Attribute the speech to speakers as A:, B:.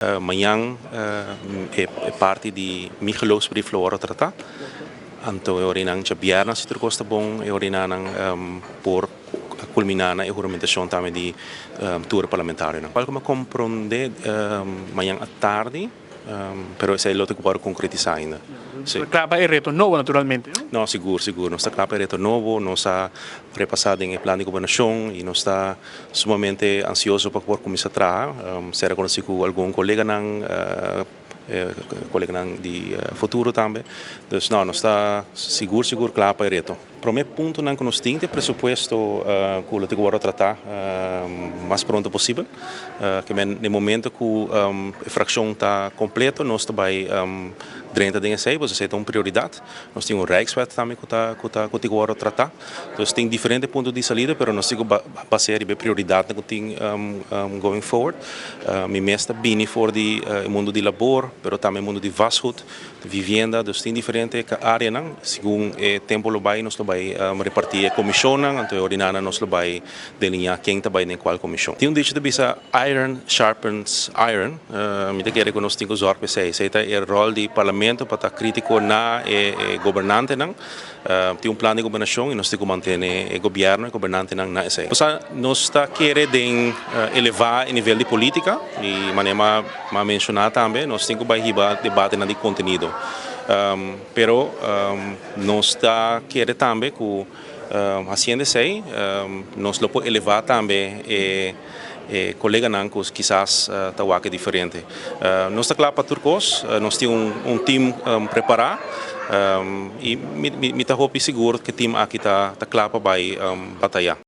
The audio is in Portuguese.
A: Amanhã é parte de meu geloofsbrief Flora tratar. Então, eu orinan que viernes se trocosta bom, eu orinan por culminar na juramentação também de tour parlamentar. Qual como compreende amanhã à tarde, pero isso é o que pode concretizar ainda.
B: Sim. Claro, é reto novo, naturalmente.
A: Não, seguro. Não está claro, é reto novo, não está repassado em plano de governação e não está sumamente ansioso para poder começar a trabalhar. Será conhecido com algum colega de futuro também. Então, não está seguro, claro, para reto. Para o meu ponto, não nós temos presupuesto que o Tigo tratar mais pronto possível. Que no momento que a fração está completa, nós também dentro da NSA, você tem uma prioridade. Nós temos um Rijkswet também que o Tigo tratar. Então, tem diferentes pontos de saída, mas nós temos basear a prioridade que tem going forward. Me mesta bem for o mundo de labor, mas também o mundo de vastgoed, de vivenda. Então, tem diferentes áreas, segundo o tempo que nós vai repartir a comissão, então ordinar nós vai delinear quem está em qual comissão. Tem dicho de bisa iron sharpens iron, me te quero que nós temos usar para isso. É o rol do parlamento para estar crítico na governante, tem plano de governação e nós temos que manter o governo e governante na isso. Nós está querendo elevar o nível de política e maneira mencionar também, nós temos que debate de conteúdo. Pero nós está querendo também que haciendo sei nós lo pode elevar também colega nancos quizás tawaque diferente. Nós está claro para turcos, nós temos time preparado e me está seguro que o time aqui está claro para batalhar.